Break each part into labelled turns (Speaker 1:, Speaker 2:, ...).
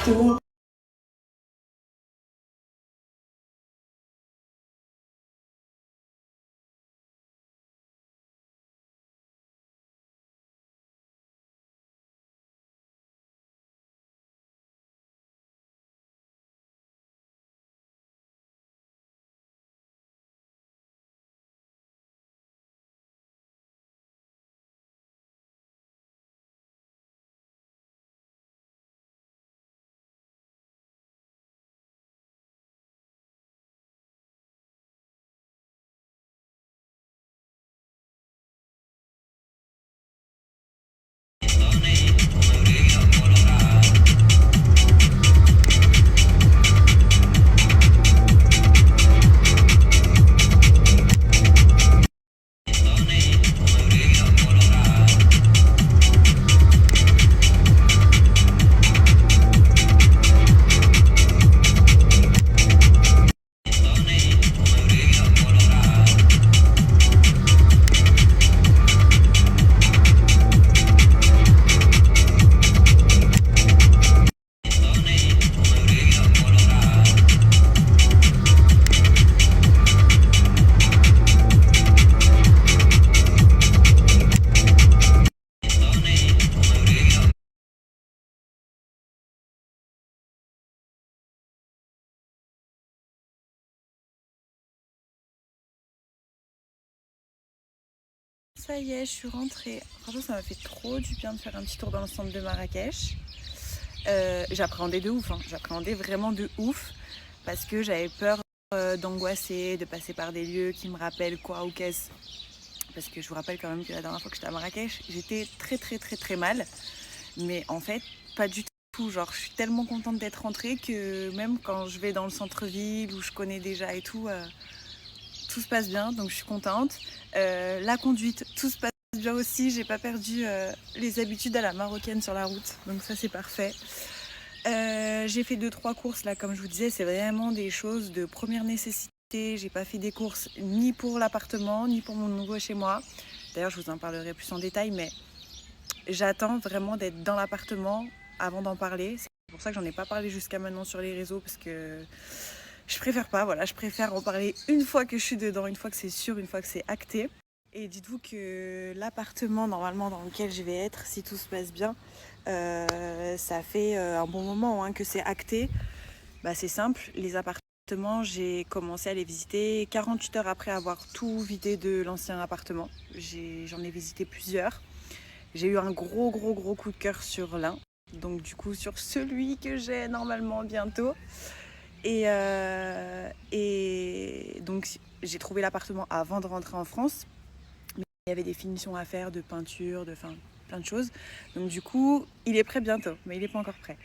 Speaker 1: tout. Ça y est, je suis rentrée. Franchement, ça m'a fait trop du bien de faire un petit tour dans le centre de Marrakech. J'appréhendais de ouf, hein. J'appréhendais vraiment de ouf parce que j'avais peur d'angoisser, de passer par des lieux qui me rappellent quoi ou qu'est-ce. Parce que je vous rappelle quand même que la dernière fois que j'étais à Marrakech, j'étais très mal. Mais en fait, pas du tout. Genre, je suis tellement contente d'être rentrée que même quand je vais dans le centre-ville où je connais déjà et tout se passe bien, donc je suis contente. La conduite, tout se passe bien aussi. J'ai pas perdu les habitudes à la marocaine sur la route, donc ça c'est parfait. J'ai fait 2-3 courses là, comme je vous disais, c'est vraiment des choses de première nécessité. J'ai pas fait des courses ni pour l'appartement, ni pour mon nouveau chez moi. D'ailleurs, je vous en parlerai plus en détail, mais j'attends vraiment d'être dans l'appartement avant d'en parler. C'est pour ça que j'en ai pas parlé jusqu'à maintenant sur les réseaux, parce que je préfère pas, voilà, je préfère en parler une fois que je suis dedans, une fois que c'est sûr, une fois que c'est acté. Et dites-vous que l'appartement normalement dans lequel je vais être, si tout se passe bien, ça fait un bon moment hein, que c'est acté. Bah, c'est simple, les appartements, j'ai commencé à les visiter 48 heures après avoir tout vidé de l'ancien appartement. J'en ai visité plusieurs. J'ai eu un gros coup de cœur sur l'un, donc du coup sur celui que j'ai normalement bientôt. Et donc j'ai trouvé l'appartement avant de rentrer en France. Mais il y avait des finitions à faire de peinture, plein de choses. Donc du coup, il est prêt bientôt, mais il n'est pas encore prêt.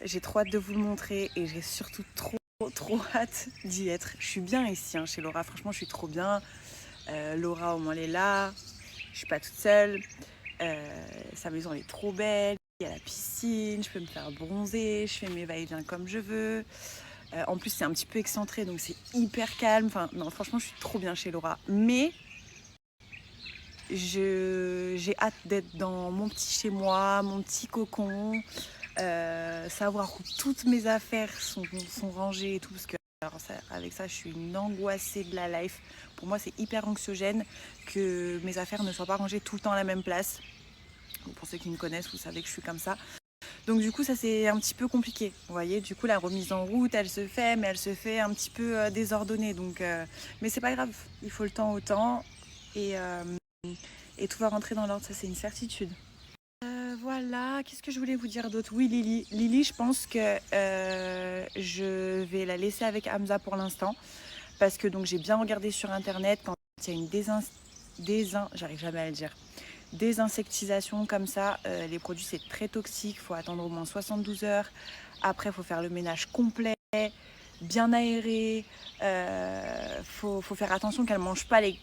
Speaker 1: J'ai trop hâte de vous le montrer et j'ai surtout trop hâte d'y être. Je suis bien ici hein, chez Laura, franchement je suis trop bien. Laura au moins elle est là, je suis pas toute seule. Sa maison elle est trop belle. Il y a la piscine, je peux me faire bronzer, je fais mes va-et-vient comme je veux. En plus, c'est un petit peu excentré, donc c'est hyper calme. Enfin, non, franchement, je suis trop bien chez Laura. Mais j'ai hâte d'être dans mon petit chez moi, mon petit cocon, savoir où toutes mes affaires sont rangées et tout. Parce que alors avec ça, je suis une angoissée de la life. Pour moi, c'est hyper anxiogène que mes affaires ne soient pas rangées tout le temps à la même place. Pour ceux qui me connaissent, vous savez que je suis comme ça. Donc du coup, ça c'est un petit peu compliqué. Vous voyez, du coup, la remise en route, elle se fait, mais elle se fait un petit peu désordonnée. Donc, mais c'est pas grave, il faut le temps au temps et tout va rentrer dans l'ordre, ça c'est une certitude. Voilà, qu'est-ce que je voulais vous dire d'autre? Oui, Lily. Lily, je pense que je vais la laisser avec Hamza pour l'instant. Parce que donc j'ai bien regardé sur internet quand il y a une j'arrive jamais à le dire, désinsectisation comme ça, les produits c'est très toxique, il faut attendre au moins 72 heures. Après, il faut faire le ménage complet, bien aéré. Faut faire attention qu'elle ne mange pas les...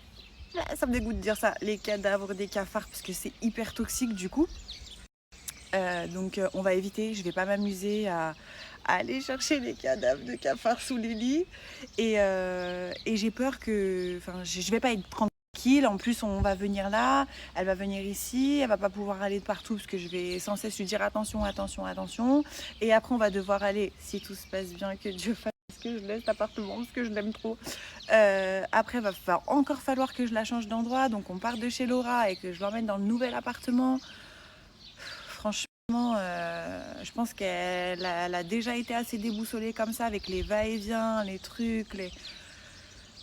Speaker 1: Ça me dégoûte de dire ça, les cadavres des cafards, parce que c'est hyper toxique du coup. Donc on va éviter, je vais pas m'amuser à aller chercher les cadavres de cafards sous les lits. Et j'ai peur que... Enfin, je vais pas être tranquille tranquille. En plus, on va venir là, elle va venir ici, elle va pas pouvoir aller de partout parce que je vais sans cesse lui dire attention, attention, attention. Et après, on va devoir aller, si tout se passe bien, que Dieu fasse que je laisse l'appartement parce que je l'aime trop. Après, va encore falloir que je la change d'endroit. Donc, on part de chez Laura et que je l'emmène dans le nouvel appartement. Franchement, je pense qu'elle a déjà été assez déboussolée comme ça avec les va-et-vient, les trucs.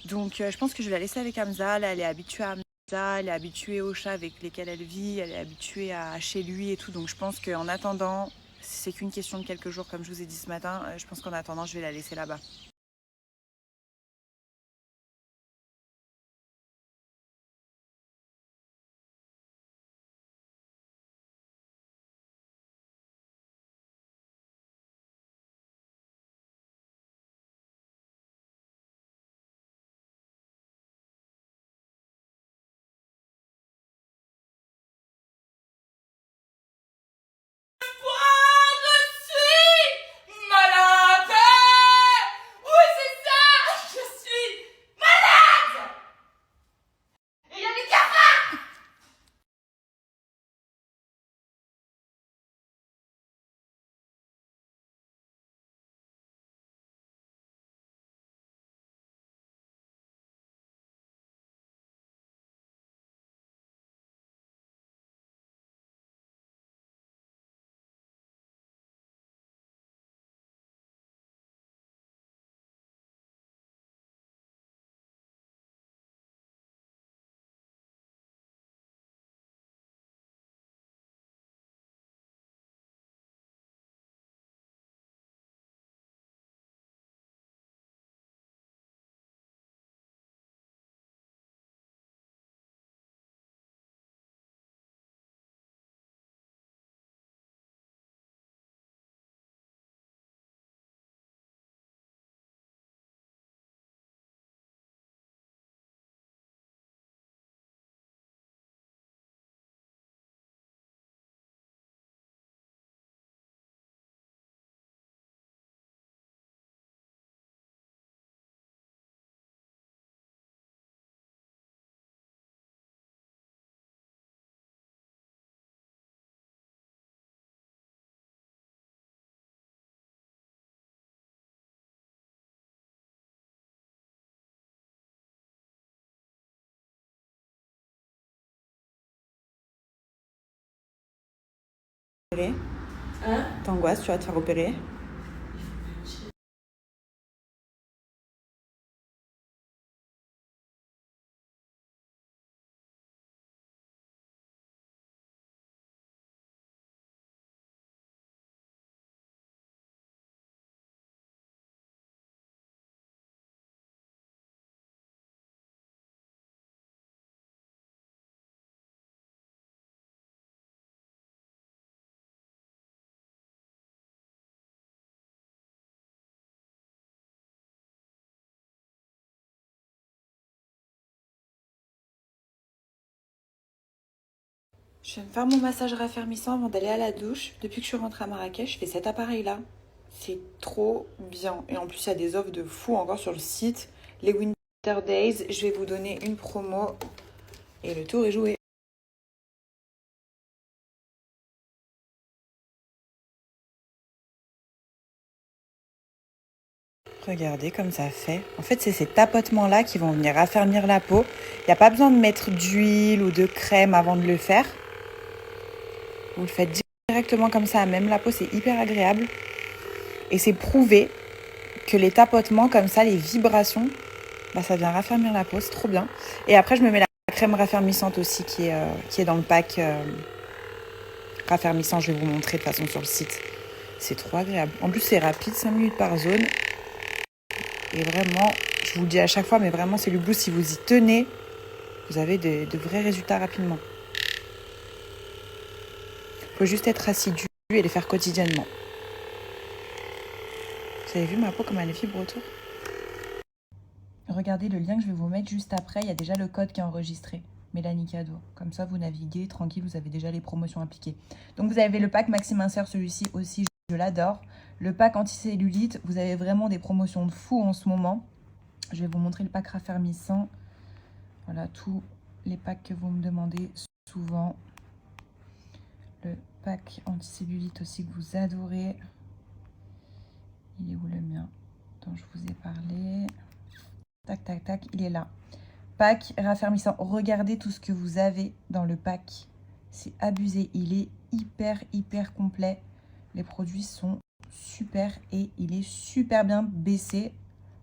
Speaker 1: Donc, je pense que je vais la laisser avec Hamza. Là, elle est habituée à Hamza, elle est habituée aux chats avec lesquels elle vit, elle est habituée à chez lui et tout. Donc, je pense qu'en attendant, c'est qu'une question de quelques jours, comme je vous ai dit ce matin. Je pense qu'en attendant, je vais la laisser là-bas. Hein? T'angoisses, tu vas te faire opérer? Je vais me faire mon massage raffermissant avant d'aller à la douche. Depuis que je suis rentrée à Marrakech, je fais cet appareil-là. C'est trop bien. Et en plus, il y a des offres de fou encore sur le site. Les Winter Days, je vais vous donner une promo. Et le tour est joué. Regardez comme ça fait. En fait, c'est ces tapotements-là qui vont venir raffermir la peau. Il n'y a pas besoin de mettre d'huile ou de crème avant de le faire. Vous le faites directement comme ça, même la peau, c'est hyper agréable. Et c'est prouvé que les tapotements comme ça, les vibrations, bah, ça vient raffermir la peau, c'est trop bien. Et après, je me mets la crème raffermissante aussi qui est dans le pack raffermissant. Je vais vous montrer de toute façon sur le site. C'est trop agréable. En plus, c'est rapide, 5 minutes par zone. Et vraiment, je vous le dis à chaque fois, mais vraiment, c'est le Blue. Si vous y tenez, vous avez de vrais résultats rapidement. Il faut juste être assidu et les faire quotidiennement. Vous avez vu ma peau comme elle vibre autour? Regardez le lien que je vais vous mettre juste après. Il y a déjà le code qui est enregistré. Mélanie Cadeau. Comme ça, vous naviguez tranquille, vous avez déjà les promotions appliquées. Donc, vous avez le pack Maxi Minceur, celui-ci aussi, je l'adore. Le pack anticellulite, vous avez vraiment des promotions de fou en ce moment. Je vais vous montrer le pack raffermissant. Voilà, tout
Speaker 2: les packs que vous me demandez souvent. Le pack anti-cellulite aussi que vous adorez. Il est où le mien dont je vous ai parlé? Tac, tac, tac, il est là. Pack raffermissant. Regardez tout ce que vous avez dans le pack. C'est abusé. Il est hyper complet. Les produits sont super et il est super bien baissé.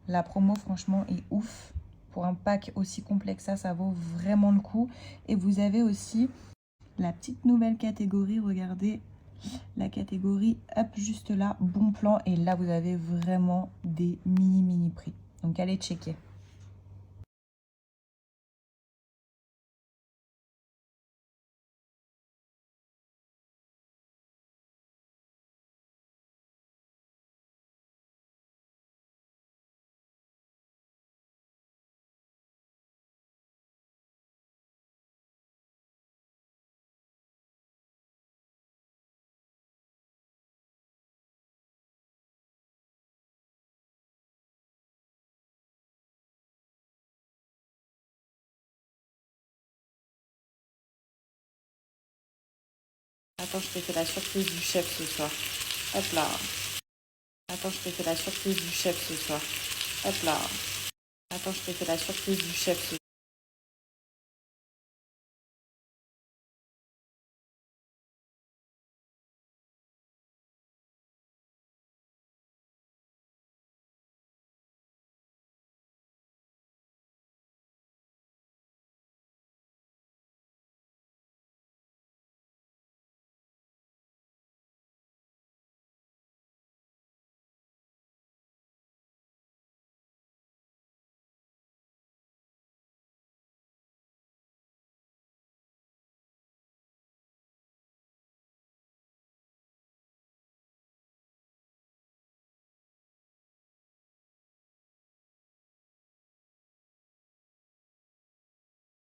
Speaker 2: La promo, franchement, est ouf. Pour un pack aussi complet que ça vaut vraiment le coup. Et vous avez aussi la petite nouvelle catégorie. Regardez la catégorie up juste là, bon plan. Et là, vous avez vraiment des mini prix. Donc, allez checker.
Speaker 1: Attends, je t'ai fait la surprise du chef ce soir. Hop là. Attends, je t'ai fait la surprise du chef ce soir. Hop là. Attends, je t'ai fait la surprise du chef ce soir.